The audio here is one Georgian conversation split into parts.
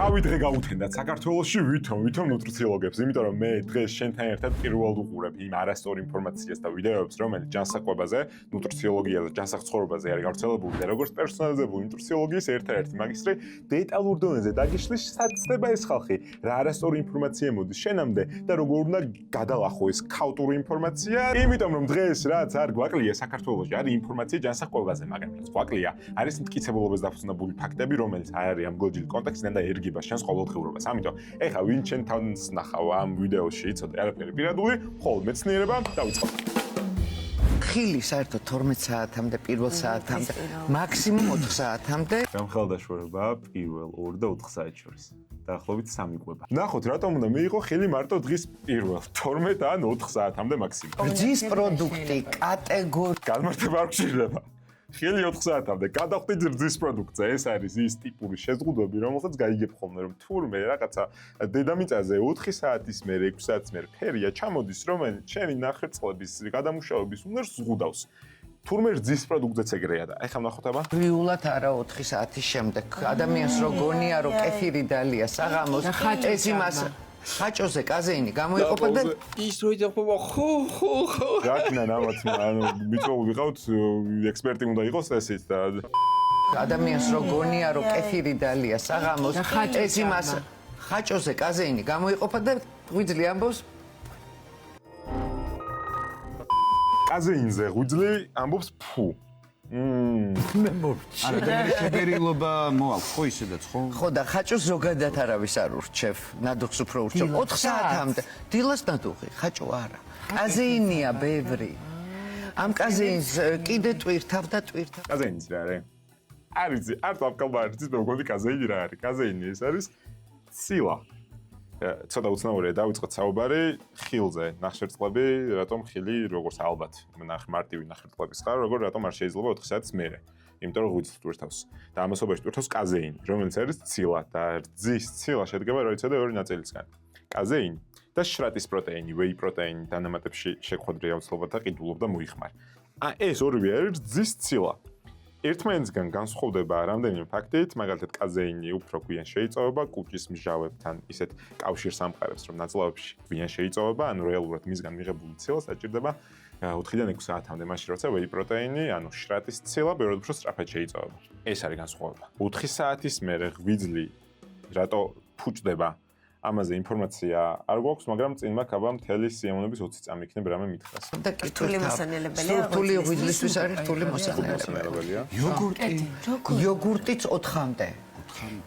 შავი დღე გაუთენდათ საქართველოში ვითომ ნუტრიციოლოგებს, იმიტომ რომ მე დღეს შენთან ერთად პირველად უყურებ იმ არასწორ ინფორმაციას და ვიდეოებს, რომელიც ჯანსაღყვებაზე, ნუტრიციოლოგიაზე, ჯანსაღცხოვრებაზე არის გავრცელებული და როგორც პერსონალიზებული ნუტრიციოლოგიის ერთ-ერთი მაგისტრი დეტალურ დონეზე დაგიშლის საცდება ეს ხალხი, რა არასწორი ინფორმაცია მოდის შენამდე და როგორ უნდა გადალახო ეს ქაოტური ინფორმაცია, იმიტომ რომ დღეს რაც არ გვაკლია საქართველოში არის ინფორმაცია ჯანსაღყვებაზე, მაგრამ რაც გვაკლია არის მტკიცებულობას დაფუძნებული ფაქტები, რომელიც არ არის ამ გოჯილი კონტექსტიდან და ერგება შენს ყოველდღიურობას. ამიტომ ეხლა ვინ შენ თავს ნახავ ამ ვიდეოში, იცოდე, არაფერი პირადული, ხოლმე მეცნიერება დავიწყოთ. ხილი საერთოდ 12 საათამდე, პირველ საათამდე, მაქსიმუმ 4 საათამდე. გამხელდაშორება პირველ 2 და 4 საათს შორის. დაახლოებით 3 კვება. ნახოთ, რატომ უნდა მიიღო ხილი მარტო დღის პირველ 12 ან 4 საათამდე მაქსიმუმ. რძის პროდუქტი, კატეგორია. განმარტება არ გჭირდება. ხილი 4 საათამდე გადავხდით რძის პროდუქტზე, ეს არის ის ტიპური შეზღუდვები, რომელსაც გაიგებ ხოლმე, რომ თურმე რაღაცა დედამიწაზე 4 საათის მერე, 6 საათის მერე ფერია ჩამოდის, რომელიც ჩემი ნახევარწლების გადამუშავების უნარს ზღუდავს. თურმე რძის პროდუქტზეც ეგრეა და ეხლა ნახოთ აბა. ვიულად არა 4 საათის შემდეგ. ადამიანს რო გონია, რომ კეფირი დალია საღამოს, ეს იმას ხაჭოზე კაზეინი გამოიყოფა და ის რო იდახება ხო. რაკნა ნამაც, ანუ მიწოულ ვიყავთ, ექსპერტი უნდა იყოს ესეც და ადამიანს რო გონია, რომ კეფირი დალია საღამოს, ეს იმას ხაჭოზე კაზეინი გამოიყოფა და ღვიძლი ამბობს კაზეინზე ღვიძლი ამბობს ფუ. არა და შეფერილობა მოაქვს ხო ისედაც ხო? ხო და ხაჭოს ზოგადად არავის არ ურჩევ, ნადუხს უფრო ურჩევ 4 საათამდე. დილას ნადუხი, ხაჭო არა. კაზეინია ბევრი. ამ კაზეინს კიდე ტვირთავ და ტვირთავ. კაზეინი რა არის? არის არ დავკალბა არის მეგონი კაზეინი რა არის? კაზეინი ეს არის ცილა. ცოტა უცნაურია დავიწყოთ საუბარი ხილზე. ნახშირწყლები, რატომ ხილი როგორც ალბათ მარტივი ნახშირწყლების ხარ, როგორ რატომ არ შეიძლება 4 საათის მერე? იმიტომ რომ ღვიძლს ტვირთავს და ამასობაში ტვირთავს კაზეინი, რომელიც არის ცილა და რძის ცილა შედგება რა იცოდე ორი ნაწილისგან. კაზეინი და შრატის პროტეინი, ვეი პროტეინი დანამატებში შეხვედრია აუცილებლად და ყიდულობ და მოიხმარ. ეს ორივე არის რძის ცილა. ერთმანეთისგან განსხვავდება რამდენიმე ფაქტით, მაგალითად კაზეინი უფრო გვიან შეიწოვება კუჭის მჟავებთან, ისეთ კავშირს ამყარებს, რომ ნაწლავებში გვიან შეიწოვება, ანუ რეალურად მისგან მიღებული ცილა საჭირდება 4-დან 6 საათამდე, მაშინ როცა ვეი პროტეინი, ანუ შრატის ცილა ბევრად უფრო სწრაფად შეიწოვება. ეს არის განსხვავება. 4 საათის მერე ღვიძლი რატო ფუჭდება? ამაზე ინფორმაცია არ გვაქვს, მაგრამ წინ მაქვს აბა მთელი სიამოვნების 20 წამი იქნებ რამე მითხრას. და რთული მოსანელებელია. რთული ღვიძლისთვის არის რთული მოსანელებელია. იოგურტიც 4-მდე.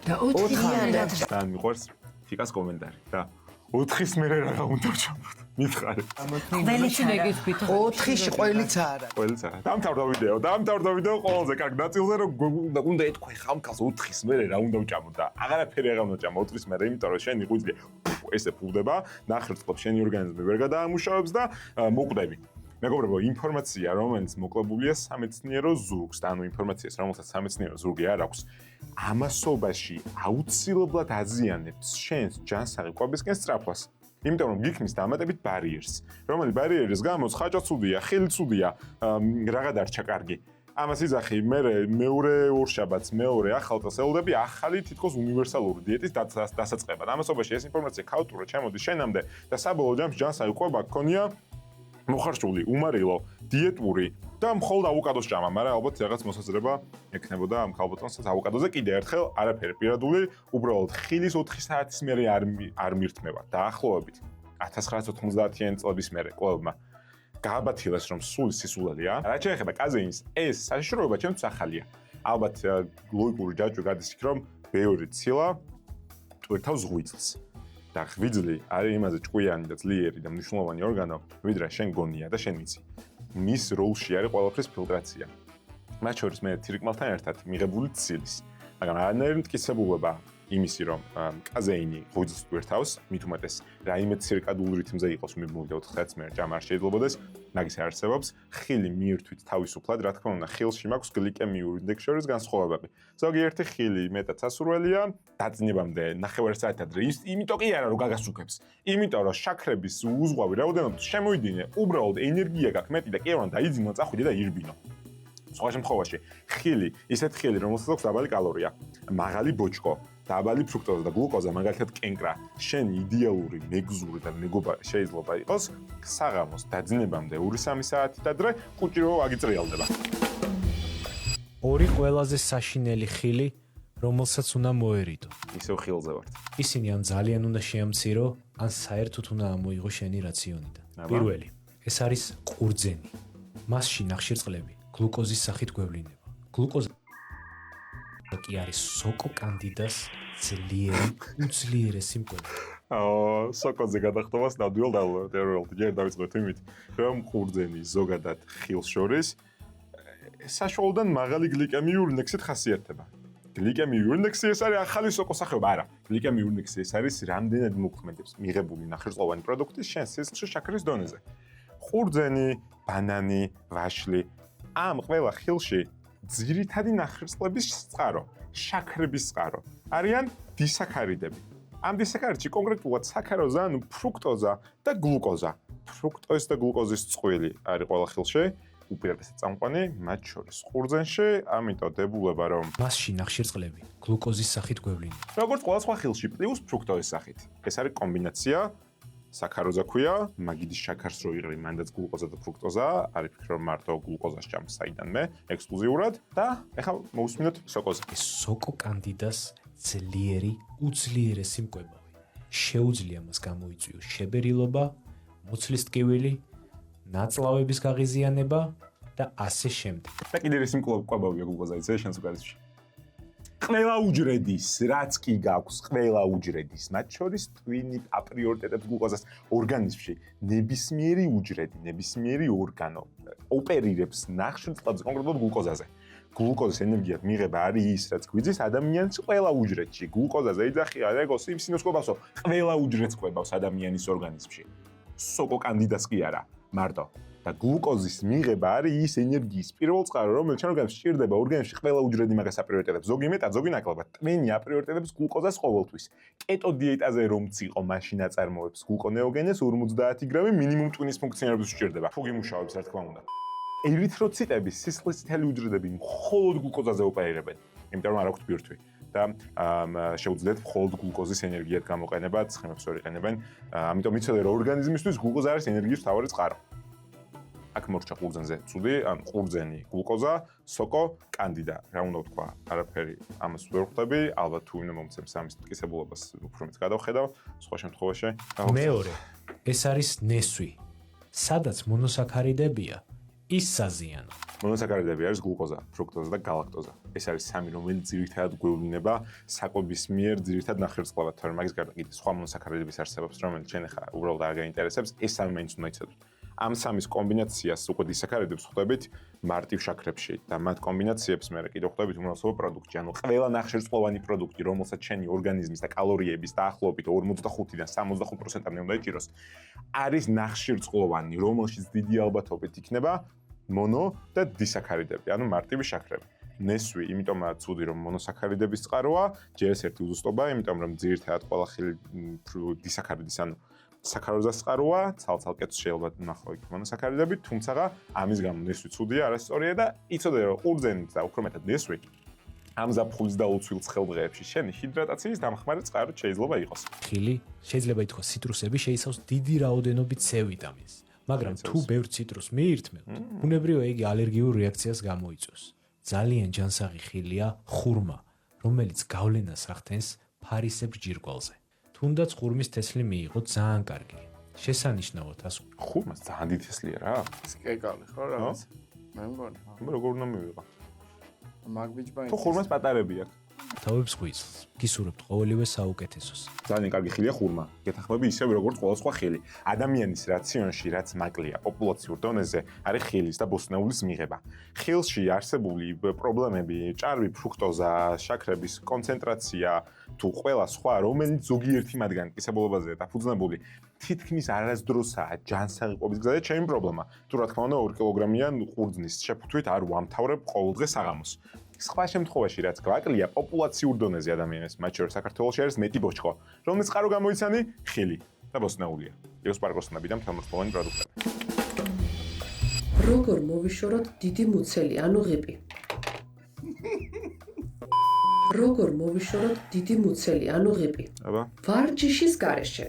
და 4-მდე. და მიყვარს ფიკას კომენტარი და 4-ის მერე რა უნდა ვჩამოთ? მითხარი. ყველიც მეგეთქვით. 4-ში ყველიც არა. ყველიც არა. დამთავრდა ვიდეო ყველაზე კარგ ნაწილზე რომ უნდა ეთქვა ხა ამ ქალს 4-ის მერე რა უნდა ვჭამოთ და აღარაფერი აღარ უნდა ვჭამო 4-ის მერე, იმიტომ რომ შენი ღვიძლი ესე ფუვდება, ნახევარწლებს შენი ორგანიზმი ვერ გადაამუშავებს და მოკვდები. მეგობრებო, ინფორმაცია, რომელიც მოკლებულია სამეცნიერო ზურგს, ანუ ინფორმაციას, რომელსაც სამეცნიერო ზურგი არ აქვს, ამასობაში აუცილებლად აზიანებს შენს ჯანსაღი კვებისკენ სწრაფვას. იმიტომ რომ გიქმნის დამატებით ბარიერს, რომელიც ბარიერის გამოც ხაჭო ცუდია, ხილი ცუდია, რაღა დარჩა კარგი. ამას იძახი მეორე ორშაბათს, მეორე ახალწელდები ახალი თითქოს უნივერსალური დიეტის დასაწყებად. ამასობაში ეს ინფორმაცია ქაოტურად ჩამოდის შენამდე და საბოლოო ჯამში ჯანსაღი კვება გქონია მოხარშული, უმარილო, დიეტური და მხოლოდ ავოკადოს ჭამა, მაგრამ ალბათ რაღაც მოსაზრება ექნებოდა ამ ქალბატონსაც ავოკადოზე კიდე ერთხელ არაფერი პირადული, უბრალოდ ხილის 4 საათის მერე არ მირთმევა. დაახლოებით 1990-იანი წლების მერე კვლევებმა გააბათილეს, რომ სული სისულელია. რაც შეეხება კაზეინს, ეს საშიშროება ჩემთვის ახალია. ალბათ ლოგიკური ჯაჭვი გადის იქ, რომ ბევრი ცილა ტვირთავს ღვიძლს. და ღვიძლი არის იმაზე ჭკვიანი და ძლიერი და მნიშვნელოვანი ორგანო, ვიდრე შენ გონია და შენ ვიცი. მის როლში არის ყველაფრის ფილტრაცია. მათ შორის მე თირკმალთან ერთად მიღებული ცილის, მაგრამ არანაირი მტკიცებულება იმისი, რომ კაზეინი ღვიძლს ტვირთავს, მით უმეტეს რაიმე ცირკადულ რითმზე იყოს მიმული 4 საათის მერე ჭამა არ შეიძლებოდეს, მაგის არ არსებობს. ხილი მიირთვით თავისუფლად, რა თქმა უნდა, ხილში მაქვს გლიკემიური ინდექსის შორის განსხვავებები. ზოგიერთი ხილი მეტად სასურველია, დაძინებამდე 9 საათი ადრე. იმიტომ კი არა, რომ გაგასუქებს. იმიტომ რომ შაქრების უზღვავი რაოდენობით შემოიდინე, უბრალოდ ენერგია გაქვს მეტი და კი არა, დაიძინო, წახვიდე და ირბინო. სხვა შემთხვევაში ხილი, ისეთ ხილი, რომელსაც აქვს დაბალი კალორია, მაღალი ბოჭკო, დაბალი ფრუქტოზა და გლუკოზა, მაგალითად კენკრა, შენი იდეალური მეგზური და მეგობარი შეიძლება იყოს საღამოს დაძინებამდე 2-3 საათით ადრე კუჭირო აგიწრიალდება. ორი ყველაზე საშინელი ხილი, რომელსაც უნდა მოერიდო. ისევ ხილზე ვართ. ისინი ან ძალიან უნდა შეამცირო, ან საერთოდ უნდა ამოიღო შენი რაციონიდან. აბა. პირველი, ეს არის ყურძენი. მასში ნახშირწყლები გლუკოზის სახით გვევლინება. გლუკოზა კი არის სოკო კანდიდას ძლიერი, უძლიერესი მკვლელი. სოკოზე გადახტომას ნამდვილ დავულებთ. ჯერ დავიწყოთ იმით, რომ ყურძენი ზოგადად ხილს შორის საშუალოდან მაღალი გლიკემიური ინდექსით ხასიათდება. გლიკემიური ინდექსი ეს არის ახალი სოკოს სახეობა, არა. გლიკემიური ინდექსი ეს არის რამდენად მოქმედებს მიღებული ნახშირწყლოვანი პროდუქტის შენ სისხლში შაქრის დონეზე. ყურძენი, ბანანი, ვაშლი ამ ყველა ხილში ძირითადი ნახშირწყლების წყარო, შაქრების წყარო არიან დისაქარიდები. ამ დისაქარიდში კონკრეტულად საქაროზა, ანუ ფრუქტოზა და გლუკოზა. ფრუქტოზის და გლუკოზის წყვილი არის ყველა ხილში. უპირატესად წამყვანი მათ შორის ყურძენში, ამიტომ დებულება რომ მასში ნახშირწყლები გლუკოზის სახით გვევლინება. როგორც ყველა სხვა ხილში პლუს ფრუქტოზის სახით. ეს არის კომბინაცია საქაროზა ქვია, მაგიდის შაქარს რო იღრი, მანდაც გლუკოზა და ფრუქტოზა, არის ფიქრობ რომ მარტო გლუკოზას ჭამს საიდანმე ექსკლუზიურად და ეხლა მოусმინოთ სოკოზე. ეს სოკო კანდიდას ძლიერი, უძლიერესი მკვლევარი. შეუძლია მას გამოიწვიოს შებერილობა, მუცლის ტკივილი, ნაწლავების გაღიზიანება და ასე შემდეგ. და კიდევ ის მკვლევარია გლუკოზა იცი შენს უკარისში. ყველა უჯრედის, რაც კი გაქვს, ყველა უჯრედის, მათ შორის ტვინი აპრიორიტეტებს გლუკოზას ორგანიზმში, ნებისმიერი უჯრედი, ნებისმიერი ორგანო ოპერირებს ნახშირწყლებზე, კონკრეტულად გლუკოზაზე. გლუკოზის ენერგიად მიღება არის ის, რაც გვიძის ადამიანის ყველა უჯრედში. გლუკოზაზე ეძახია რეგო სიმსინოსკოპასო, ყველა უჯრედს ყვებავს ადამიანის ორგანიზმში. სოკო კანდიდას კი არა, მარტო. და გლუკოზის მიღება არის ის ენერგიის პირველ წყარო, რომელიც ჩვენ ორგანიზმში სჭირდება, ორგანიზმში ყველა უჯრედი მაგას აპრიორიტეტებს, ზოგი მეტად, ზოგი ნაკლებად. ტვინი აპრიორიტეტებს გლუკოზას ყოველთვის. კეტო დიეტაზე რომც იყო, მაშინ აწარმოებს გლუკონეოგენეს 50 გრამი მინიმუმ ტვინის ფუნქციონირებას სჭირდება. თუ გიმუშავებს, რა თქმა უნდა. ერითროციტები, სისხლის წითელი უჯრედები მხოლოდ გლუკოზაზე ოპერირებენ, იმიტომ რომ არ აქვთ ბირთვი. და შეუძლიათ მხოლოდ გლუკოზის ენერგიად გამოყენება, ცხიმებს ვერ იყენებენ. ამიტომ იცოდე რომ ორგანიზმისთვის გლუკოზა არის ენერგიის მთავარი წყარო. აქ მორჩა ყურძენზე ცუდი, ან ყურძენი, გლუკოზა, სოკო, კანდიდა. რა უნდა ვთქვა? არაფერი ამას ვერ ხვდები, ალბათ თუ ვინმე მომცემს ამის მტკიცებულობას, უფრო მეტ გადავხედავ, სხვა შემთხვევაში. მეორე, ეს არის ნესვი. სადაც მონოსაქარიდებია, ის საზიანო. მონოსაქარიდები არის გლუკოზა, ფრუქტოზა და გალაქტოზა. ეს არის სამი, რომელიც ძირითადად გვევლინება საკვების მიერ ძირითად ნახშირწყლად, თორემ მაგის გარდა კიდე სხვა მონოსაქარიდების არსებობს, რომელიც შენ ახლა უბრალოდ არ გაინტერესებს, ეს სამი მაინც უნდა იცოდეთ. ამ სამის კომბინაციას უკვე დისაქარიდებს ხვდებით მარტივ შაქრებში და მათ კომბინაციებს მე კიდევ ხვდებით უმრავლესობა პროდუქტში. ანუ ყველა ნახშირწყლოვანი პროდუქტი, რომელსაც შენი ორგანიზმის და კალორიების დაახლოებით 45-დან 65%-მდე უნდა იჭიროს, არის ნახშირწყლოვანი, რომელშიც დიდი ალბათობით იქნება მონო და დისაქარიდები, ანუ მარტივი შაქრები. ნესვი, იმიტომაა ცუდი, რომ მონოსაქარიდების წყაროა, ჯერ ეს ერთი უზუსტობა, იმიტომ რომ ძირითადად ყველა ხილი დისაქარიდის, ანუ საქაროზას წყაროა, ცალ-ცალკეც შეიძლება ნახო იქ მონოსაქარიდები, თუმცა ამის გამო ნესვი ცუდია, არასწორია და იცოდე რომ ყურძენით და უფრო მეტად ნესვი ამ ზაფხულის და უცვილ ცხელდღეებში შენი ჰიდრატაციის დამხმარე წყაროც შეიძლება იყოს. ხილი შეიძლება ითქვას ციტრუსები შეიცავს დიდი რაოდენობით C ვიტამინს, მაგრამ თუ ბევრ ციტრუსს მიირთმევთ, ბუნებრივია იგი ალერგიულ რეაქციას გამოიწვევს. ძალიან ჯანსაღი ხილია ხურმა, რომელიც გავლენას ახდენს ფარისებრ ჯირკვალზე. თუნდაც ხურმის თესლი მიიღო ძალიან კარგი. შესანიშნავად ას ხურმას ძალიან დიდი თესლია რა. ეს კეკალი ხო რა? მე მგონი. როგორ უნდა მივიღო? მაგბიჯბა. თუ ხურმას პატარები აქვს. თავებს ღვიძლს. გისურვებთ ყოველივე საუკეთესოს. ძალიან კარგი ხილია ხურმა. გეთახმები ისევ როგორც ყველა სხვა ხილი. ადამიანის რაციონში რაც მაკლია პოპულაციურ დონეზე არის ხილის და ბოსტნეულის მიღება. ხილში არსებული პრობლემები, ჭარბი ფრუქტოზა, შაქრების კონცენტრაცია, თუ ყველა სხვა, რომელიც ზოგიერთი მათგანი კისებულებაზეა დაფუძნებული, თითქმის არასდროსაა ჯანსაღი ყოფის გზაზე ჩემი პრობლემა. თუ რა თქმა უნდა 2 კილოგრამიან ყურძნის შეფუთვით არ ვამთავრებ ყოველდღე საღამოს. სხვა შემთხვევაში რაც გვაკლია პოპულაციურ დონეზე ადამიანებს, მათ შორის საქართველოში არის მეტი ბოჭკო, რომელიც წყარო გამოიცანი ხილი და ბოსტნეულია. იოსპარგოსნები და მთამორწმოვანი პროდუქტები. როგორ მოვიშოროთ დიდი მუცელი, ანუ ღიპი? როგორ მოვიშოროთ დიდი მუცელი, ანუ ღიპი. აბა. ვარჯიშის გარეშე.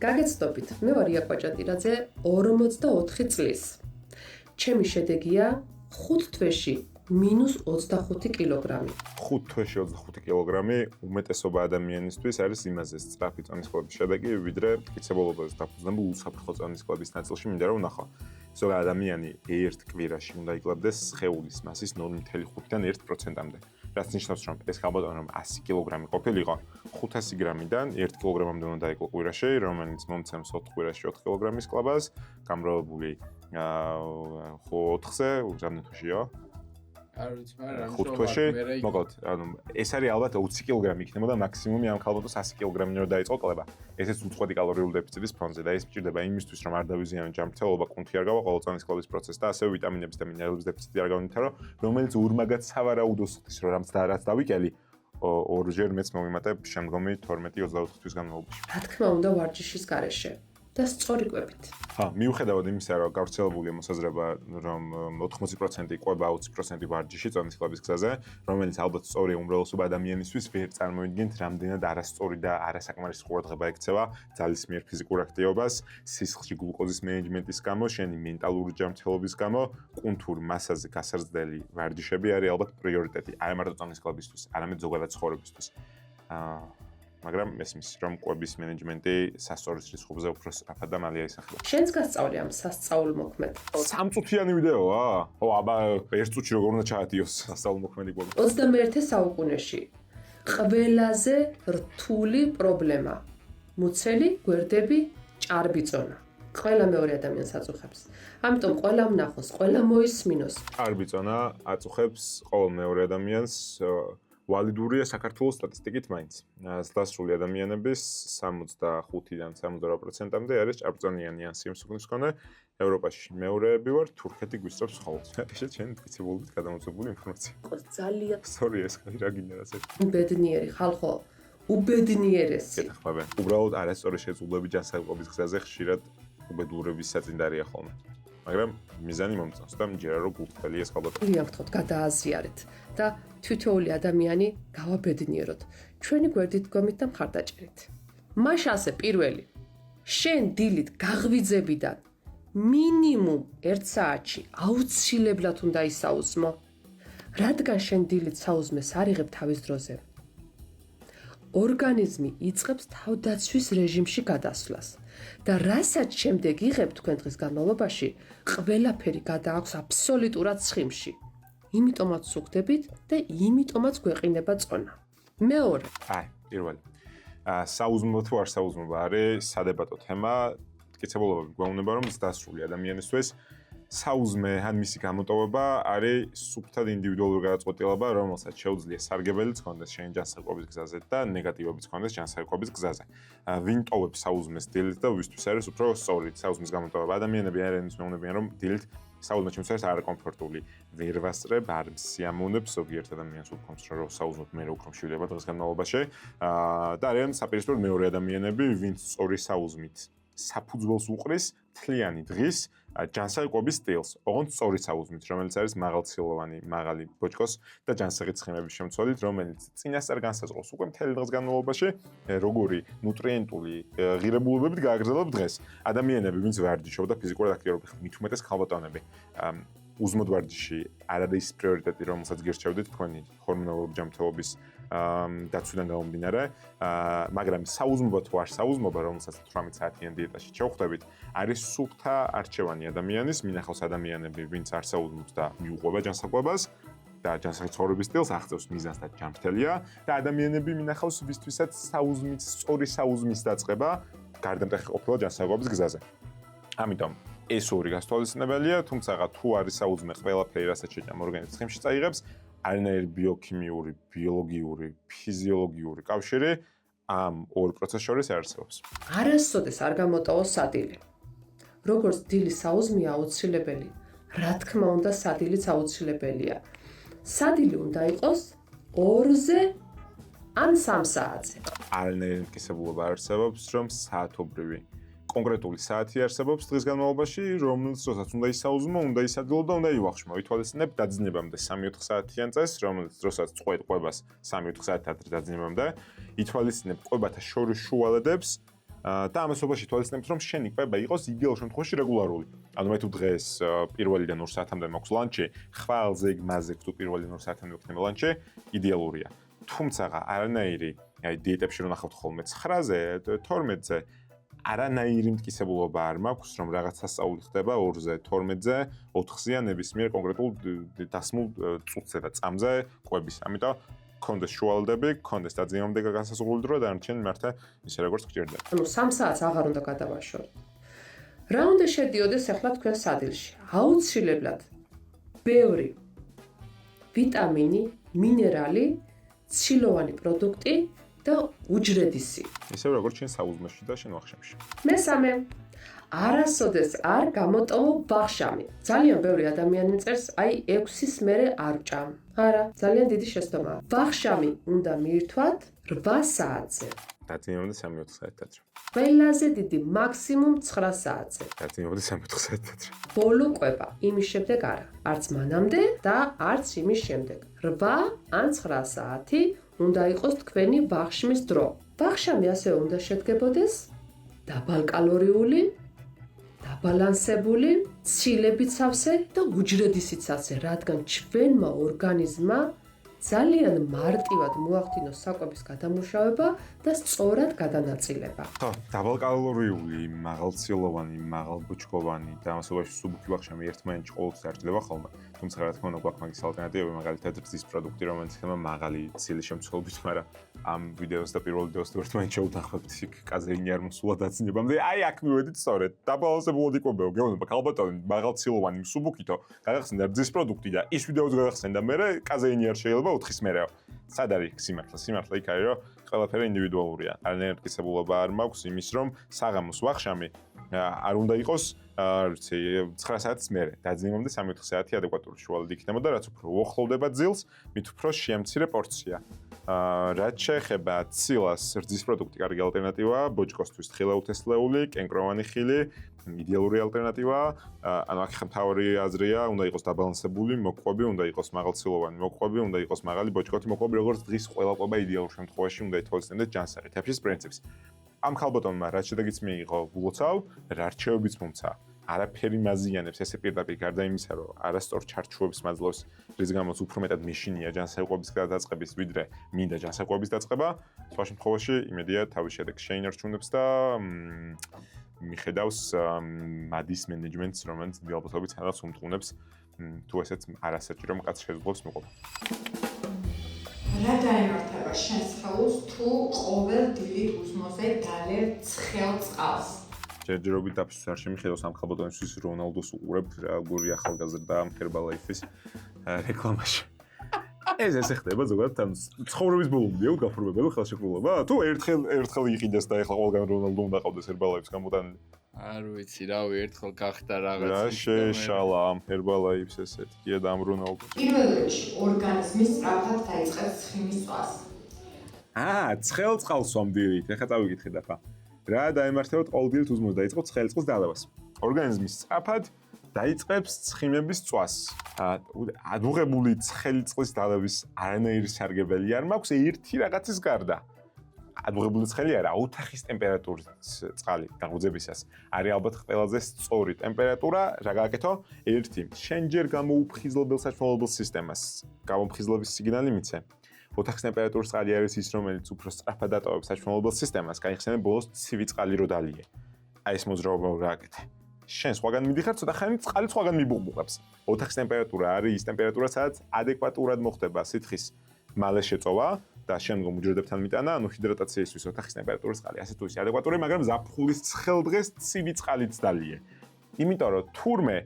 გაგეცდობით, მე ვარ ია კვაჭატირაძე 44 წლის. ჩემი შედეგია 5 თვეში -25 კილოგრამი. 5 თვეში 25 კილოგრამი უმეტესობა ადამიანისთვის არის იმაზე სწრაფი წონის კლუბის შედეგი, ვიდრე მტკიცებულობაზე დაფუძნებულ უსაფრთხო წონის კლუბის ნაწილში მინდა რომ ვნახო. ზოგადად ადამიანი ერთ კვირაში უნდა იკლებდეს სხეულის მასის 0.5-დან 1%-მდე. რაც ნიშნავს, რომ ეს ხალბატონი რომ 100 კილოგრამი ყოფილიყო, 500 გრამიდან 1 კილოგრამამდე უნდა იყო კვირაში, რომელიც მომცემს 4 კვირაში 4 კილოგრამის კლუბას, გამრავლებული 4-ზე, რამდენი თვეშია? არ ვიცი, მაგრამ 5 თვეში, მოკლედ, ანუ ეს არის ალბათ 20 კილოგრამი იქნებოდა მაქსიმუმი ამ ხალბატონს 100 კილოგრამი რო დაიწყო კლება. ესეც უწყვეტი კალორიული დეფიციტის ფონზე და ეს მჭირდება იმისთვის, რომ არ დავიზიანო ჯანმრთელობა, კუნთი არ გავა ყოველ წონის კლების პროცესს და ასევე ვიტამინების და მინერალების დეფიციტი არ გავნითარო, რომელიც ურმაგად სავარაუდოს ის რომ რაც დავიკელი ორჯერ მეც მოვიმატებ შემდგომი 12-24 თვის განმავლობაში. რა თქმა უნდა, ვარჯიშის გარეშე და სწორი კვებით. მიუხედავად იმისა, რომ გავრცელებულია მოსაზრება, რომ 80% ყვება 20% ვარჯიში წონის კლუბის გზაზე, რომელიც ალბათ სწორია უმრავლესობა ადამიანისთვის, ვერ წარმოიდგენთ, რამდენად არასწორი და არასაკმარისი ყურადღება ექცევა ძალის მიერ ფიზიკურ აქტივობას, სისხლში გლუკოზის მენეჯმენტის გამო, შენი მენტალური ჯანმრთელობის გამო, კუნთურ მასაზე გასაზრდელი ვარჯიშები არის ალბათ პრიორიტეტი, არა მარტო წონის კლუბისთვის, არამედ ზოგადად ცხოვრებისთვის. მაგრამ მესმის, რომ ყვების მენეჯმენტი სასწავლის რისხებზე უფრო სწრაფად და მალე აისახება. შენს გასწავლე ამ სასწაულ მოქმედ. 3 წუთიანი ვიდეოა? ო, აბა, 1 წუთში როგორ უნდა ჩაატიოს სასწავლო მოქმედი ყვება? 21 საუკუნეში ყველაზე რთული პრობლემა. მუცელი, გვერდები, ჭარბიწონა. ყველა მეორე ადამიანს აწუხებს. ამიტომ ყველა ვნახოს, ყველა მოისმინოს. ჭარბიწონა აწუხებს ყოველ მეორე ადამიანს. ვალიდურია საქართველოს სტატისტიკით მაინც. ზრდასრული ადამიანების 65-დან 72%-მდე არის ჭარბწონიანი ან სიმსუქნის მქონე. ევროპაში მეორეები ვარ, თურქეთი გვისწრებს ხოლმე. ესე ჩვენ მტკიცებულობით გადამოწებული ინფორმაცია. ძალიან სორი, ეს რა გინდა რასაც. ბედნიერი ხალხო, უბედნიერესი. გეთახმებიან. უბრალოდ არასწორი შეწყობილები ჯანსაღყოფის გზაზე ხშირად უბედურების საწინდარია ხოლმე. მაგრამ მიზანი მომწონს და მჯერა რომ გულწრფელი ეს ხალხი. ვიახთოთ, გადააზიარეთ და თითოეული ადამიანი გავაბედნიეროთ. ჩვენი გვერდით დგომით და მხარდაჭერით. მაშ ასე პირველი. შენ დილით გაღვიძებიდან მინიმუმ 1 საათში აუცილებლად უნდა ისაუზმო. რადგან შენ დილით საუზმეს არ იღებ თავის დროზე. ორგანიზმი იწყებს თავდაცვის რეჟიმში გადასვლას და რასაც შემდეგ იღებ თქვენ დღის განმავლობაში, ყველაფერი გადააქვს აბსოლუტურად ცხიმში. იმიტომაც სუქდებით და იმიტომაც გვეყინება წონა. მეორე. პირველი. საუზმო თუ არ საუზმობა არის სადებატო თემა. მტკიცებულობები გვეუბნება, რომ ზრდასრული ადამიანისთვის საუზმე ან მისი გამოტოვება არის სუფთად ინდივიდუალური გადაწყვეტილება, რომელსაც შეუძლია სარგებელიც ჰქონდეს შენ ჯანსაღყოფის გზაზე და ნეგატივებიც ჰქონდეს ჯანსაღყოფის გზაზე. ვინ ტოვებს საუზმეს დილით და ვისთვის არის უფრო სწორი საუზმის გამოტოვება? ადამიანები არიან მეუბნებიან, რომ დილით საუზმე ჩემთვის არ კომფორტული. ვერ ვასწრებ, არ სიამოვნებს ზოგიერთ ადამიანს უქმს, რომ საუზმოთ მე უფრო მშვიდება დღის განმავლობაში. და არიან საპირისპირო მეორე ადამიანები, ვინც სწორი საუზმით საფუძველს უყრის თლიანი დღის ჯანსაღყოფის სტილს, ოღონდ სწორი საუზმით, რომელიც არის მაღალცილოვანი, მაღალი ბოჭკოს და ჯანსაღი ცხიმების შემცველით, რომელიც წინასწარ განსაზღვრავს უკვე მთელი დღის განმავლობაში, როგორი ნუტრიენტული ღირებულებებით გააგრძელებ დღეს. ადამიანები, ვინც ვარჯიშობ და ფიზიკურად აქტიურობენ, მით უმეტეს ხალბატონები, უზმოდ ვარჯიში არ არის პრიორიტეტი, რომელსაც გირჩევდით თქვენი ჰორმონალური ჯანმრთელობის დაცვიდან გამომდინარე, მაგრამ საუზმობა თუ არ საუზმობა, რომელსაც 18 საათიან დიეტაში შევხვდებით, არის სუფთა არჩევანი ადამიანის, მინახავს ადამიანები, ვინც არ საუზმობს და მიუყვება ჯანსაღყოფას და ჯანსაღი ცხოვრების სტილს, აღწევს მიზანს და ჯანმრთელია და ადამიანები მინახავს, ვისთვისაც საუზმის, სწორი საუზმის დაწყება გარდამტეხი ყოფილა ჯანსაღყოფის გზაზე. ამიტომ ეს ორი გასათვალისწინებელია, თუმცა თუ არის საუზმე ყველაფერი, რასაც შეჭამ ორგანიზმის ცხიმში წაიღებს, არანაირი ბიოქიმიური, ბიოლოგიური, ფიზიოლოგიური კავშირი ამ ორ პროცესს შორის არ არსებობს. არასოდეს არ გამოტოვოს სადილე. როგორც დილის საუზმეა აუცილებელი, რა თქმა უნდა სადილიც აუცილებელია. სადილე უნდა იყოს 2-ზე ან 3 საათზე. არანაირი მტკიცებულება არ არსებობს, რომ საათობრივი კონკრეტული საათი არსებობს დღის განმავლობაში, რომელიც დროსაც უნდა ისაუზმო, უნდა ისადილო და უნდა ივახშმო. ითვალისწინებ დაძინებამდე 3-4 საათიან წესს, რომელიც დროსაც წყვეტ ყვებას 3-4 საათი ადრე დაძინებამდე, ითვალისწინებ ყვებათა შორის შუალედებს და ამასობაში ითვალისწინებთ, რომ შენი ყვება იყოს იდეალურ შემთხვევაში რეგულარული. ანუ მე თუ დღეს პირველიდან 2 საათამდე მაქვს ლანჩი, ხვალზე იქ მასზე თუ პირველიდან 2 საათამდე ვქნებ ლანჩი, იდეალურია. თუმცა არანაირი, აი დიეტებში რომ ნახავთ ხოლმე 9-ზე, 12-ზე არანაირი მტკიცებულობა არ მაქვს, რომ რაღაც სასწაული ხდება 2-ზე, 12-ზე, 4-ზეა ნებისმიერ კონკრეტულ დასმულ წუთზე და წამზე ყვების. ამიტომ კონდეს შუალედები, კონდეს დაძინებამდე განსაზღვრული დრო და არჩენ მართლა ისე როგორც გჭირდება. ანუ 3 საათს აღარ უნდა გადავაშოროთ. რა უნდა შედიოდეს ახლა თქვენ სადილში? აუცილებლად ბევრი ვიტამინი, მინერალი, ცილოვანი პროდუქტი და უჯრედისი. ისევ როგორც შენ საუზმეში და შენ ვახშამში. მესამე, არასოდეს არ გამოტოვო ვახშამი. ძალიან ბევრი ადამიანი მწერს, აი 6-ის მერე არ ვჭამ. არა, ძალიან დიდი შეცდომაა. ვახშამი უნდა მიირთვათ 8 საათზე. დაძინებამდე 3-4 საათი ადრე. ყველაზე დიდი მაქსიმუმ 9 საათზე. დაძინებამდე 3-4 საათი ადრე. ბოლო ყვება, იმის შემდეგ არა. არც მანამდე და არც იმის შემდეგ. 8 ან 9 საათი უნდა იყოს თქვენი ვახშმის დრო. ვახშამი ასევე უნდა შედგებოდეს დაბალკალორიული, დაბალანსებული, ცილებით სავსე და უჯრედისით სავსე, რადგან ჩვენმა ორგანიზმმა ძალიან მარტივად მოახდინოს საკვების გადამუშავება და სწორად გადანაწილება. ხო, დაბალკალორიული, მაღალცილოვანი, მაღალბუჩქოვანი და ამასობაში სუბუქი ვახშამი ერთმანეთში ყოველთვის არ ჭდება ხოლმე. თუმცა რა თქმა უნდა, გვაქვს მაგის ალტერნატივები, მაგალითად რძის პროდუქტი, რომელიც ხება მაღალი ცილის შემცველობით, მაგრამ ამ ვიდეოს და პირველ ვიდეოს თუ ერთმანეთს შევდახოთ, იქ კაზეინი არ მოსულა დაძინებამდე. აი აქ მივედით სწორედ. დაბალანსებულად იკვებეო, გეუბნება ქალბატონი, მაღალცილოვანი სუბუქითო, გაგახსენდა რძის პროდუქტი და ის ვიდეოც გაგახსენდა მერე კაზეინი არ შეიძლება 4-ის მერეო. სად არის სიმართლე? სიმართლე იქ არის, რომ ყველაფერი ინდივიდუალურია. არანაირი მტკიცებულობა არ მაქვს იმის, რომ საღამოს ვახშამი არ უნდა იყოს, ვიცი, 9 საათის მერე. დაძინებამდე 3-4 საათი ადეკვატური შუალედი იქნებოდა, რაც უფრო უახლოვდება ძილს, მით უფრო შემცირე პორცია. რაც შეეხება ცილას, რძის პროდუქტი კარგი ალტერნატივაა, ბოჭკოსთვის თხილაუთესლეული, კენკროვანი ხილი, იდეალური ალტერნატივაა. ანუ აქ მთავარი აზრია, უნდა იყოს დაბალანსებული მოყვები, უნდა იყოს მაღალცილოვანი მოყვები, უნდა იყოს მაღალი ბოჭკოთი მოყვები, როგორც დღის ყველა ყვება იდეალურ შემთხვევაში უნდა ითვალისწინებდეს ჯანსაღი. თაფშის პრინციპს. ამ ქალბატონმა რაც შედეგიც მიიღო, ულოცავ, რა რჩევებიც მომცა. არაფერი მაზიანებს ესე პირდაპირ გარდა იმისა, რომ არასწორ ჩარჩოებს მაძლევს, რის გამოც უფრო მეტად მეშინია ჯანსაღობის გადაწყების, ვიდრე მინდა ჯანსაღობის დაწყება. სხვა შემთხვევაში იმედია თავის შედეგს შეინარჩუნებს და მიხედავს მადის მენეჯმენტს, რომელიც დილაბათობით სადაც უმტყუნებს თუ ესეც არასაჭირო მკაც შეძლოს მოყვება. რა დაემართება შენს ხელს თუ ყოველ დილით უსმოზე დალევ ცხელ წყალს? ჯერჯერობით დაფშვის არ შემიხედავს ამ ქალბატონისთვის რონალდოს უყურებ როგორი ახალგაზრდა Herbalife-ის რეკლამაში. ეს ესე ხდება ზოგადად ამ ცხოვრების ბოლომდე გაფორმებულ ხელშეკრულება? თუ ერთხელ იყიდეს და ეხლა ყველგან რონალდო უნდა ყავდეს Herbalife-ს გამოტანილი. არ ვიცი, რავი, ერთხელ გახდა რაღაც. რა შეშალა ამ Herbalife-ს ესეთი, კიდე და ამ რონალდოს. პირველ რიგში ორგანიზმი სწრაფად დაიწყებს ცხიმის წვას. ცხელ წყალს ვამდირით. ეხლა წავიკითხე დაფა. რა დაემართებათ ყოველდღიურად უზმოს დაიწყოთ ცხელი წყლის დალევას. ორგანიზმი სწრაფად დაიწყებს ცხიმების წვას. ადუღებული ცხელი წყლის დალევის არანაირი სარგებელი არ მაქვს ერთი რაღაცის გარდა. ადუღებული ცხელი არა, ოთახის ტემპერატურის წყალი გაღვიძებისას არის ალბათ ყველაზე სწორი ტემპერატურა, რა გააკეთო? ერთი, შენ ჯერ გამოუფხიზლებელ საჭმელებელ სისტემას გამოფხიზლების სიგნალი მიცე. ოთახის ტემპერატურის წყალი არის ის, რომელიც უფრო სწრაფად დატოვებს საჭმელებელ სისტემას, გაიხსენებ ბოლოს ცივი წყალი რო დალიე. აი ეს მოძრაობა რა გააკეთე. შენ სხვაგან მიდიხარ, ცოტა ხანი წყალი სხვაგან მიბუღბუღებს. ოთახის ტემპერატურა არის ის ტემპერატურა, სადაც ადეკვატურად მოხდება სითხის მალე შეწოვა და შემდგომ უჯრედებთან მიტანა, ანუ ჰიდრატაციისთვის ოთახის ტემპერატურის წყალი ასე თუ ისე ადეკვატური, მაგრამ ზაფხულის ცხელ დღეს ცივი წყალიც დალიე. იმიტომ რომ თურმე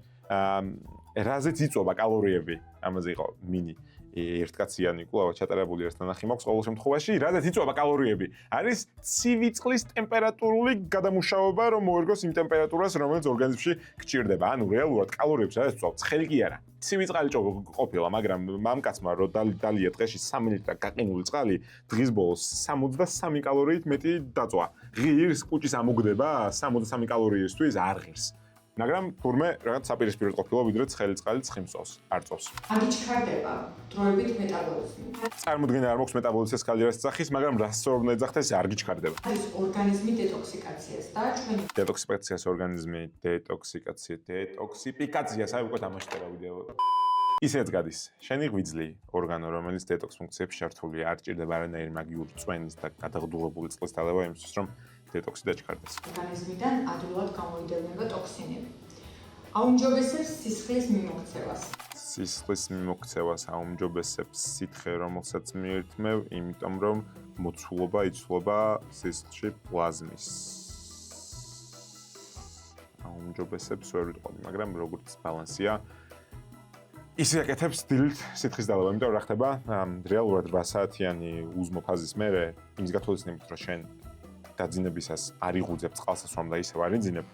რაზეც იწובה კალორიები, ამაზე იყო მინი. ერთკაციანი კვლავა ჩატარებული არის ნახი მაქვს ყოველ შემთხვევაში, რადგან იწვება კალორიები. არის ცივი წყლის ტემპერატურული გადამუშავება, რომ მოერგოს იმ ტემპერატურას, რომელიც ორგანიზმში გჭირდება. ანუ რეალურად კალორიებს რაც იწვევ, ცხელი კი არა. ცივი წყალი ყოფილა, მაგრამ მამკაცმა რო დალია დღეში 3 ლიტრი გაყინული წყალი, დღის ბოლოს 63 კალორიით მეტი დაწვა. ღირს კუჭის ამოგდება 63 კალორიისთვის არ ღირს. მაგრამ თურმე რაღაც საპირისპიროდ ყოფილა, ვიდრე ცხელი წყალი ცხიმსოს, არ წოვს. აღიჩქარდება დროებით მეტაბოლიზმი. წარმოდგენა არ მაქვს მეტაბოლიზმის კალორიას წახის, მაგრამ რას უნდა ეძახდეს, არ გიჩქარდება. არის ორგანიზმი დეტოქსიკაციას და ჩვენ დეტოქსიფიკაციას ორგანიზმი, დეტოქსიფიკაციას, აი უკვე დამაშტერა ვიდეო. ისეც გადის. შენი ღვიძლი ორგანო, რომელიც დეტოქს ფუნქციებს ჩართულია, არ ჭირდება არანაირი მაგიური წვენის და გადაღდუღებული წყლის დალევა იმისთვის, რომ დეტოქსი დაჩქარდეს. ორგანიზმიდან ადვილად გამოიდევნება ტოქსინები. აუმჯობესებს სისხლის მიმოქცევას. სისხლის მიმოქცევას აუმჯობესებს სითხე, რომელსაც მიერთმევ, იმიტომ რომ მოცულობა იცვლება სისხლში პლაზმის. აუმჯობესებს ვერ ვიტყოდი, მაგრამ როგორც ბალანსია ის ეკეთებს დილით სითხის დალევა, იმიტომ რა ხდება, რეალურად 8 საათიანი უზმო ფაზის მერე, იმის გათვალისწინებით, რომ შენ დაძინებისას არ იღუძებ წყალსაცვამ და ისევ არ იძინებ,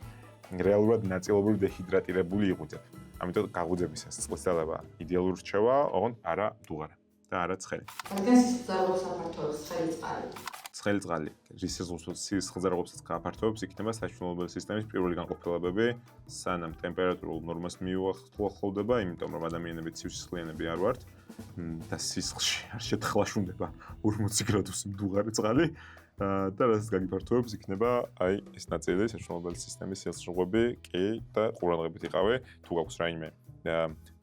რეალურად ნაწილობრივ დეჰიდრატირებული იღუძებ. ამიტომ გაღვიძებისას წყლის დალევა იდეალური რჩევა, ოღონდ არა დუღარა და არა ცხელი. რადგან სისხლძარღვებს აფართოებს ცხელი წყალი. ცხელი წყალი სისხლძარღვებსაც გააფართოვებს, იქნება საშუალებელი სისტემის პირველი განყოფილებები, სანამ ტემპერატურულ ნორმას მიუახლოვდება, იმიტომ რომ ადამიანები ცივსისხლიანები არ ვართ და სისხლში არ შეთხლაშუნდება 40 გრადუსი მდუღარი წყალი. და რასაც გაგიფართოვებს, იქნება აი ეს ნაწილი საშუალებელი სისტემის სისხლძარღვები კი და ყურადღებით იყავე, თუ გაქვს რაიმე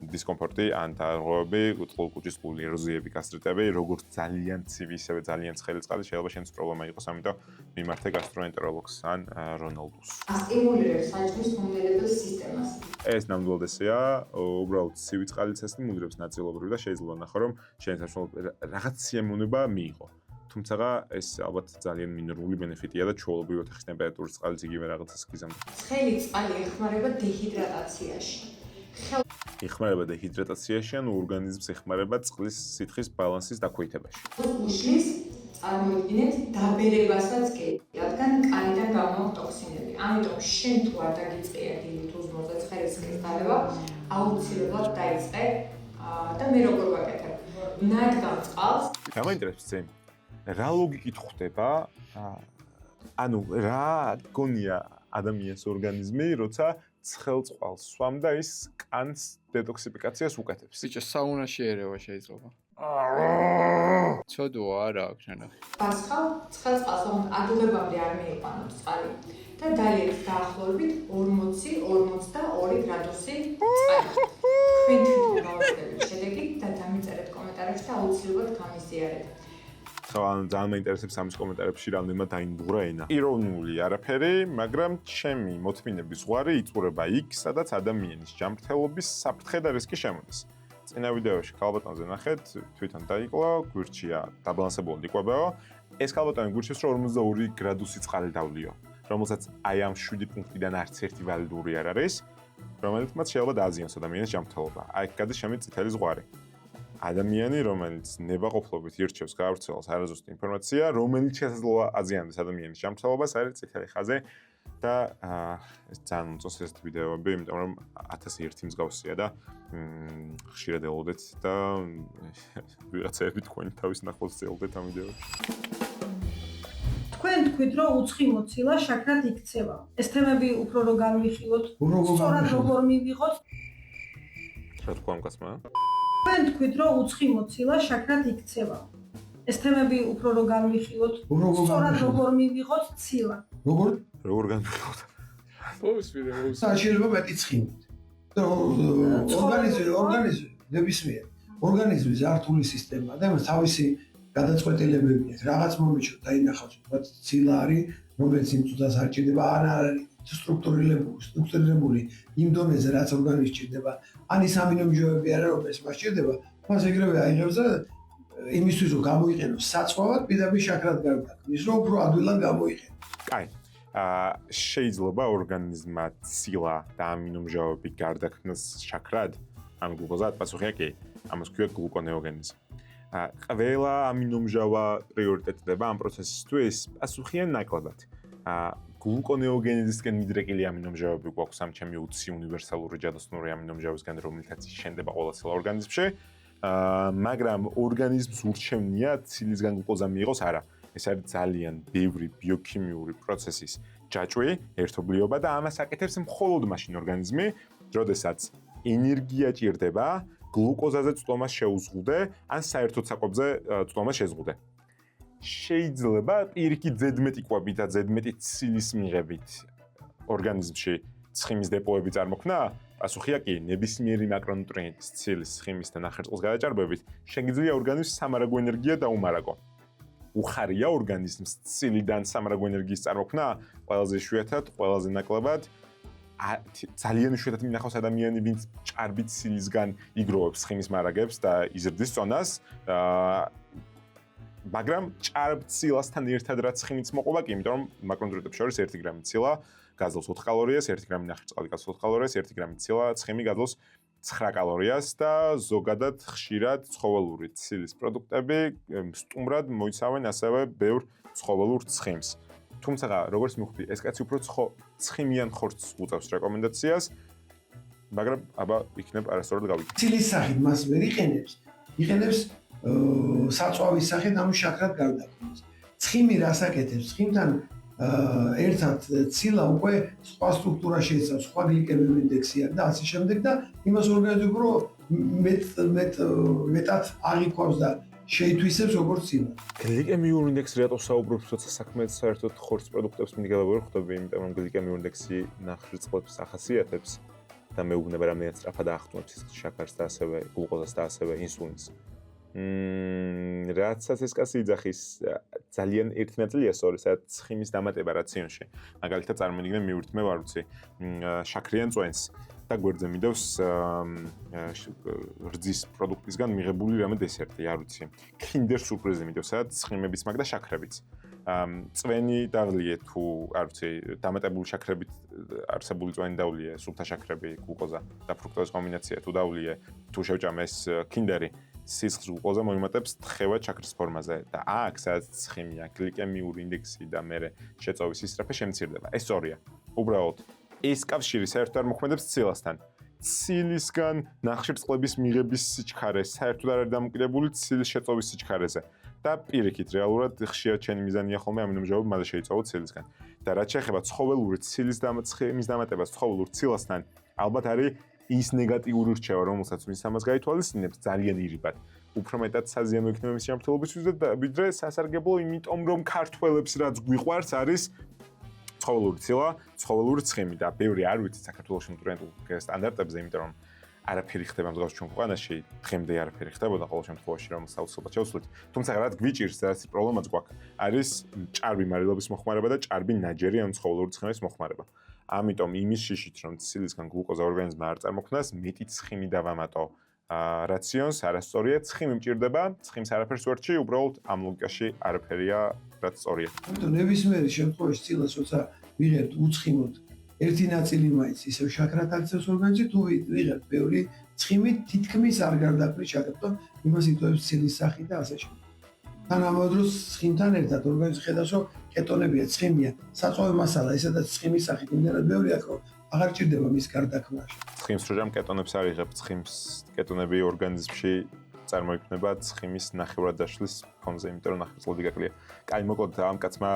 დისკომფორტი ან დარღვევები, კუჭის ყული ეროზიები, გასტრიტები, როგორც ძალიან ცივი, ისევე ძალიან ცხელი წყალი შეიძლება შენს პრობლემა იყოს, ამიტომ მიმართე გასტროენტეროლოგს ან რონალდუს. ასტიმულირებს საჭმლის მომნელებელ სისტემას. ეს ნამდვილად ესეა, უბრალოდ ცივი წყალი ცესტი მუდრებს ნაწილობრივ და შეიძლება ნახო, რომ შენ საშუალო რაღაც სიამოვნება მიიღო. თუმცა ეს ალბათ ძალიან მინორული ბენეფიტია და ჩვეულებრივ ოთახის ტემპერატურის წყალიც იგივე რაღაცას გიზამთრებს. ცხელი წყალი ეხმარება დეჰიდრატაციაში. ეხმარება დეჰიდრატაციაში, ანუ ორგანიზმს ეხმარება წყლის სითხის ბალანსის დაქვეითებაში. უშლის წარმოიდგინეთ დაბერებასაც კი, რადგან კანიდან გამომაქვს ტოქსინები. ამიტომ შენ თუ არ დაგიწყია დილით უზმოზე ცხელისხლის დალევა, აუცილებლად დაიწყე და მე როგორ ვაკეთებ? ნადგამ წყალს გამაინტერესებს წინ. რა ლოგიკით ხვდება? ანუ რა გონია ადამიანის ორგანიზმი, როცა ცხელ წყალს სვამ და ის კანს დეტოქსიფიკაციას უკეთებს. ბიჭო, საუნაში ერევა შეიძლება. ცოდოა არა აქვს ნახე. პასხალ ცხელ წყალს ოღონდ ადუღებამდე არ მიიყვანოთ წყალი და დალიეთ დაახლოებით 40-42 გრადუსი წყალი. თქვენ თვითონ გავაკეთეთ შედეგი და დამიწერეთ კომენტარებში და აუცილებლად გამიზიარეთ. ძალიან მაინტერესებს ამის კომენტარებში რამდენმა დაინბურა ენა. ირონიული არაფერი, მაგრამ ჩემი მოთმინების ზღვარი იწურება იქ, სადაც ადამიანის ჯანმრთელობის საფრთხე და რისკი შემოდის. წინა ვიდეოში ქალბატონზე ნახეთ, თვითონ დაიკლა, გვირჩია დაბალანსებულად იკვებაო. ეს ქალბატონი გვირჩევს, რომ 42 გრადუსი წყალი დავლიო, რომელსაც აი ამ 7 პუნქტიდან არც ერთი ვალიდური არ არის, რომელიც მათ შეიძლება დააზიანოს ადამიანის ჯანმრთელობა. აი გადის შემი წითელი ზღვარი. ადამიანი, რომელიც ნებაყოფლობით ირჩევს გავრცელოს არაზუსტ ინფორმაცია, რომელიც შესაძლოა აზიანდეს ადამიანის ჯანმრთელობას, არის წითელი ხაზი და ეს ძალიან უწოს ეს ვიდეოები, იმიტომ რომ 1001 მსგავსია და ხშირად ელოდეთ და ვიღაცები თქვენი თავის ნახოს ელოდეთ ამ ვიდეოებში. თქვენ თქვით, რომ უცხი მოცილა შაქრად იქცევა. ეს თემები უფრო რო განვიხილოთ, სწორად როგორ მივიღოთ? რა თქვა ამ კაცმა? თქვენ თქვით, რომ უცხი მოცილა შაქრად იქცევა. ეს თემები უფრო რო განვიხილოთ, სწორად როგორ მივიღოთ ცილა. როგორ განვიხილოთ? შეიძლება მეტი ცხიმით. ორგანიზმი ნებისმიერ ორგანიზმის ართული სისტემა და თავისი გადაწყვეტილებები აქვს. რაღაც მომიჩნევ დაინახავს, თუმცა ცილა არის, რომელიც იმ წუთას არ ჭირდება, არ არის სტრუქტურირებული იმ დონეზე, რაც ორგანიზმს ჭირდება. ან ის ამინომჟავები არა, რომელიც მას ჭირდება, მას ეგრევე აიღებს და იმისთვის რომ გამოიყენოს საწვავად, პირდაპირ შაქრად გარდაქმნის, რომ უფრო ადვილად გამოიყენოს. კაი. შეიძლება ორგანიზმა ცილა და ამინომჟავები გარდაქმნას შაქრად? ამ გლუკოზად პასუხია კი. ამას ქვია გლუკონეოგენეზი. ყველა ამინომჟავა პრიორიტეტდება ამ პროცესისთვის, პასუხია ნაკლებად. გლუკონეოგენეზისკენ მიდრეკილი ამინომჟავები გვაქვს ამ ჩემი უცი უნივერსალური ჯადოსნური ამინომჟავისგან, რომლითაც შენდება ყველა ცილა ორგანიზმში. მაგრამ ორგანიზმს ურჩევნია ცილისგან გლუკოზა მიიღოს არა. ეს არის ძალიან ბევრი ბიოქიმიური პროცესის ჯაჭვი, ერთობლიობა და ამას აკეთებს მხოლოდ მაშინ ორგანიზმი, როდესაც ენერგია ჭირდება გლუკოზაზე წვდომას შეუზღუდე, ან საერთოდ საკვებზე წვდომას შეზღუდე. შეიძლება პირიქით ზედმეტი კვებით და ზედმეტი ცილის მიღებით ორგანიზმში ცხიმის დეპოები წარმოქმნა? პასუხია კი, ნებისმიერი მაკრონუტრიენტის ცილის, ცხიმის და ნახევარწყლის გადაჭარბებით შეგიძლია ორგანიზმს სამარაგო ენერგია დაუმარაგო. უხარია ორგანიზმს ცილიდან სამარაგო ენერგიის წარმოქმნა? ყველაზე იშვიათად, ყველაზე ნაკლებად ძალიან იშვიათად მინახავს ადამიანი, ვინც ჭარბი ცილისგან იგროვებს ცხიმის მარაგებს და იზრდის წონას. მაგრამ ჭარბ ცილასთან ერთად რაც ცხიმიც მოყვება კი, იმიტომ რომ მაკრონუტრიენტებს შორის 1 გრამი ცილა გაძლევს 4 კალორიას, 1 გრამი ნახევარწყალი გაძლევს 4 კალორიას, 1 გრამი ცილა ცხიმი გაძლევს 9 კალორიას და ზოგადად ხშირად ცხოველური ცილის პროდუქტები სტუმრად მოიცავენ ასევე ბევრ ცხოველურ ცხიმს. თუმცა როგორც მივხვდი, ეს კაცი უფრო ცხიმიან ხორცს უწევს რეკომენდაციას, მაგრამ აბა იქნებ არასწორად გავიგე. ცილის სახით მას ვერ იყენებს საწვავის სახით, ანუ შაქრად გარდაქმნას. ცხიმი რას აკეთებს? ცხიმთან ერთად ცილა უკვე სხვა სტრუქტურა შეიცავს, სხვა გლიკემიური ინდექსია და ასე შემდეგ და იმას ორგანიზმი უფრო მეტად აღიქვავს და შეითვისებს როგორც ცილა. გლიკემიურ ინდექსი რატო საუბრობთ, როცა საქმე საერთოდ ხორცის პროდუქტებს მიგებად ვერ ხვდები, იმიტომ რომ გლიკემიურ ინდექსი ნახშირწყლებს ახასიათებს და მეუბნება რამდენად სწრაფად აახტუნებს სისხლის შაქარს და ასევე გლუკოზას და ასევე ინსულინს. რაცაც ეს კაცი იძახის ძალიან ერთი ნაწილია სწორი, სადაც ცხიმის დამატება რაციონში. მაგალითად წარმოვიდგინე მივირთმე არ ვიცი, შაქრიან წვენს და გვერდზე მიდევს რძის პროდუქტისგან მიღებული რამე დესერტი, არ ვიცი. Kinder Surprise მიდევს, სადაც ცხიმების მაგ და შაქრებიც. წვენი დაღლიე თუ არ ვიცი, დამატებული შაქრებით არსებული წვენი დავლიე, სუფთა შაქრები, გლუკოზა და ფრუქტოზის კომბინაცია თუ დავლიე, თუ შევჭამეს Kinderi სისხლის გლუკოზა მოიმატებს თხევად შაქრის ფორმაზე და აქ სადაც ცხიმია, გლიკემიური ინდექსი და მე შეწოვის ისრაფე შემცირდება. ეს სწორია. უბრალოდ ეს კავშირი საერთოდ არ მოქმედებს ცილასთან. ცილისგან ნახშირწყლების მიღების სიჩქარე საერთოდ არ არის დამოკიდებული ცილის შეწოვის სიჩქარეზე. და პირიქით, რეალურად ხშირად ჩემი მიზანია ხოლმე ამინომჟავები მალე შეიწოვოთ ცილისგან. და რაც შეეხება ცხოველური ცილის ცხიმის დამატებას ცხოველურ ცილასთან, ალბათ არის ის ნეგატიური რჩევა, რომელსაც ვინც ამას გაითვალისწინებს, ძალიან ირიბად. უფრო მეტად საზიანო იქნება მის შემთხვევაში და ვიდრე სასარგებლო, იმიტომ რომ ქართველებს რაც გვიყვარს არის ცხოველური ცილა, ცხოველური ცხიმი და ბევრი არ ვიცით საქართველოს ნუტრიენტულ სტანდარტებზე, იმიტომ რომ არაფერი ხდება მსგავს ჩვენ ქვეყანაში, დღემდე არაფერი ხდებოდა ყოველ შემთხვევაში, რომ საოცრად შევსვლით. თუმცა რაც გვიჭირს, რაც პრობლემაც გვაქვს, არის ჭარბი მარილობის მოხმარება და ჭარბი ნაჯერი ან ცხოველური ცხიმის მოხმარება. ამიტომ იმის შიშით, რომ ცილისგან გლუკოზა ორგანიზმმა არ წარმოქმნას, მეტი ცხიმი დავამატო რაციონს, არასწორია, ცხიმი მჭირდება, ცხიმს არაფერს ვერ ჭი, უბრალოდ ამ ლოგიკაში არაფერია, რაც სწორია. ამიტომ ნებისმიერი შემთხვევაში ცილას როცა ვიღებთ უცხიმოდ ერთი ნაწილი მაინც ისევ შაქრად აქცევს ორგანიზმში, თუ ვიღებთ ბევრი ცხიმი თითქმის არ გარდაქმნის შაქრთან, იმას იტოვებს ცილის სახით და ასე შემდეგ. თანამედროვე დროს ცხიმთან ერთად ორგანიზმი ხედავს, რომ კეტონებია, ცხიმია, საწვავი მასალა, ესადაც ცხიმის სახით იმდენად ბევრი აქვს, რომ აღარ ჭირდება მის გარდაქმნაში. ცხიმს როჭამ კეტონებს არ იღებ, ცხიმს კეტონები ორგანიზმში წარმოიქმნება ცხიმის ნახევრად დაშლის ფონზე, იმიტომ რომ ნახევარწლოვანი გაკლია. კაი, მოკლედ ამ კაცმა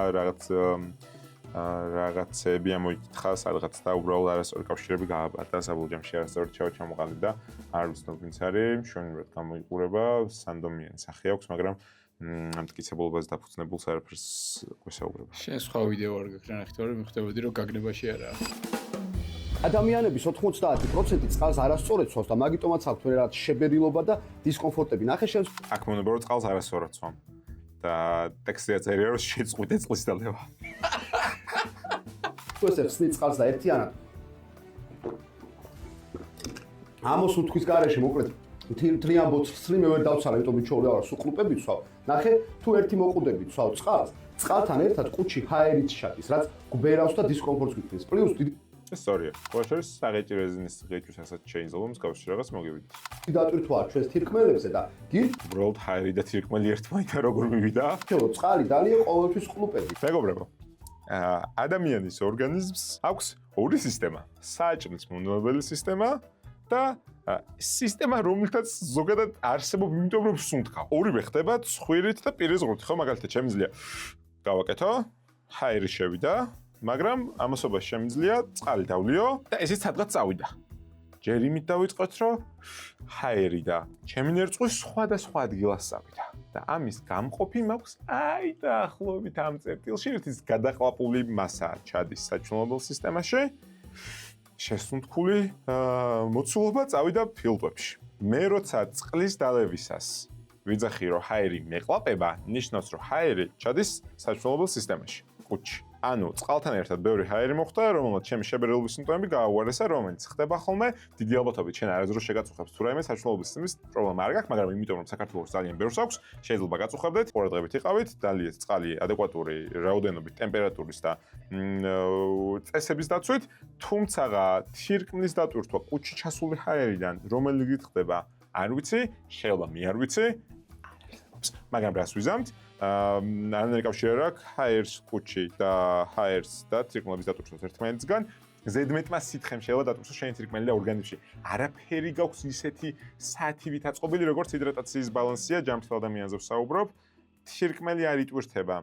რაღაცები ამოიკითხა, სადღაც და უბრალოდ არასწორი კავშირები გააბარდა საბოლოოში არასწორად ჩამოყალიბდა და არ ვიცნობ ვინც არის, მშვენივრად გამოიყურება, სანდომიანი სახე აქვს, მაგრამ ამტკიცებულობას დაფუძნებულს არაფერს გვესაუბრება. შენ სხვა ვიდეო არ გაქვს ნახევარი, მიხვდებოდი რომ გაგნებაში არაა. ადამიანების 90% წყალს არასწორად ცვავს და მაგიტომაც აქვს რაღაც შებერილობა და დისკომფორტები. ნახე შენ აქ მონება რომ წყალს არასწორად ცვამ და ტექსტია წერია რომ შეწყვიტე წყლის დალევა. თუ ესე ხსნით წყალს და ერთიანად ამოს უთქვის გარეშე მოკლედ მთლიან ბოთლს მე ვერ დავცალე, იმიტომ მიჩვეულე არა სუყლუპები ცვავ. ნახე, თუ ერთი მოყუდები ცვავ წყალს, წყალთან ერთად ყუთში ჰაერიც შაკის, რაც გვბერავს და დისკომფორტს გვიწვევს. პლუს ეს სწორია. ყოველთვის საღეჭი რეზინის ღეჭვის ასაც შეიძლება მსგავსი რაღაც მოგივიდეთ. დატვირთ ვარ ჩვენს თირკმელებზე და გირ უბრალოდ ჰაერი და თირკმელი ერთმანეთთან როგორ მივიდა? შევო წყალი დალია ყოველთვის ყლუპები. მეგობრებო, ადამიანის ორგანიზმს აქვს ორი სისტემა: საჭმლის მომნელებელი სისტემა და სისტემა, რომელთაც ზოგადად არსებობ, იმიტომ რომ სუნთქა. ორივე ხდება ცხვირით და პირის ღრუთ, ხო, მაგალითად, შემიძლია გავაკეთო, ჰაერი შევიდა, მაგრამ ამასობაში შემიძლია წყალი დავლიო და ესეც სადღაც წავიდა. ჯერ იმით დავიწყოთ, რომ ჰაერი და ჩემი ნერწყვი სხვადასხვა ადგილას წავიდა. და ამის გამყოფი მაქვს აი დაახლოებით ამ წერტილში, რის გადაყლაპული მასა ჩადის საჭმელებელ სისტემაში. შესუნთქული მოცულობა წავიდა ფილტვებში. მე როცა წყლის დალევისას ვიძახი, რომ ჰაერი მეყლაპება, ნიშნავს, რომ ჰაერი ჩადის საჭმელებელ სისტემაში, ყუთში. ანუ წყალთან ერთად ბევრი ჰაერი მოხდა, რომელმაც ჩემი შებერილობის სიმპტომები გააუარესა, რომელიც ხდება ხოლმე დიდი ალბათობით შენ არასდროს შეგაწუხებს თუ რაიმე საჭმელებლის სისტემის პრობლემა არ გაქვს, მაგრამ იმიტომ რომ საქართველოს ძალიან ბევრს აქვს, შეიძლება გაწუხებდეთ, ყურადღებით იყავით, დალიეთ წყალი ადეკვატური რაოდენობით, ტემპერატურის და წესების დაცვით, თუმცა თირკმლის დატვირთვა ყუთში ჩასული ჰაერიდან, რომელიც ხდება, არ ვიცი, შეიძლება მე არ ვიცი, მაგრამ რას ვიზამთ? არანაირი კავშირი არ აქვს ჰაერს ყუთში და ჰაერს და თირკმლების დატვირთვას ერთმანეთისგან. ზედმეტმა სითხემ შეიძლება დატვირთოს შენი თირკმელი და ორგანიზმში. არაფერი გაქვს ისეთი საათივით აწყობილი, როგორც ჰიდრატაციის ბალანსია, ჯანმრთელ ადამიანზე ვსაუბრობ. თირკმელი არ იტვირთება.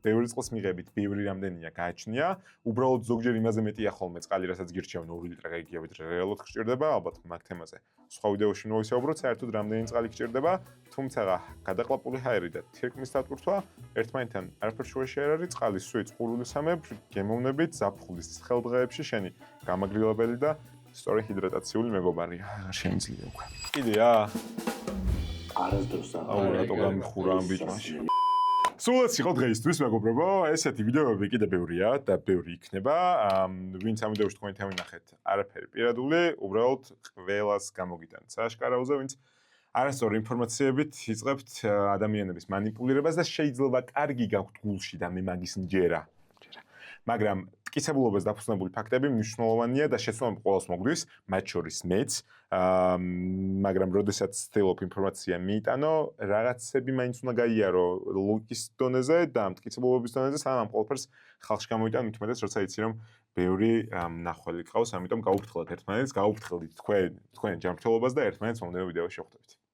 ბევრი წყლის მიღებით, ბევრი რამდენია გააჩნია. უბრალოდ ზოგჯერ იმაზე მეტია ხოლმე წყალი, რასაც გირჩევენ 2 ლიტრა გიგიებით რეალურად გჭირდება, ალბათ მაგ თემაზე. სხვა ვიდეოში მოვისაუბროთ, საერთოდ რამდენი წყალი გჭირდება, თუმცა გადაყლაპული ჰაერი და თირკმლის დატვირთვა ერთმანეთთან არაფერ შუაში არ არის, წყალი სვიც ყურულისამებრ, გემოვნებით, ზაფხულის ცხელდღეებში შენი გამაგრილებელი და სწორი ჰიდრატაციული მეგობარია. აღარ შემიძლია უკვე. კიდეა? არასდროს აუ, რატო გამიხურა ამ ბიჭმაში? სულ ეს იყო დღეისთვის, მეგობრებო. ესეთი ვიდეოები კიდე ბევრია და ბევრი იქნება. ვინც ამ ვიდეოში თქვენთან ვნახეთ, არაფერი პირადული, უბრალოდ ყველას გამოგიტანთ სააშკარაოზე, ვინც არასწორი ინფორმაციებით იწყებთ ადამიანების манипуლირებას და შეიძლება კარგი გაქვთ გულში და მე მაგის მჯერა. მაგრამ მტკიცებულობას დაფუძნებული ფაქტები მნიშვნელოვანია და შეცდომები ყველას მოგვდის, მათ შორის მეც. მაგრამ როდესაც ვცდილობ ინფორმაცია მიიტანო, რაღაცები მაინც უნდა გაიარო ლოგიკის დონეზე და მტკიცებულობის დონეზე, სანამ ყველაფერს ხალხში გამოიტან, მით უმეტეს, როცა იცი რომ ბევრი მნახველი ყავს, ამიტომ გაუფრთხილდეთ ერთმანეთს, გაუფრთხილდით თქვენ ჯანმრთელობას და ერთმანეთს მომდევნო ვიდეოში შევხვდებით.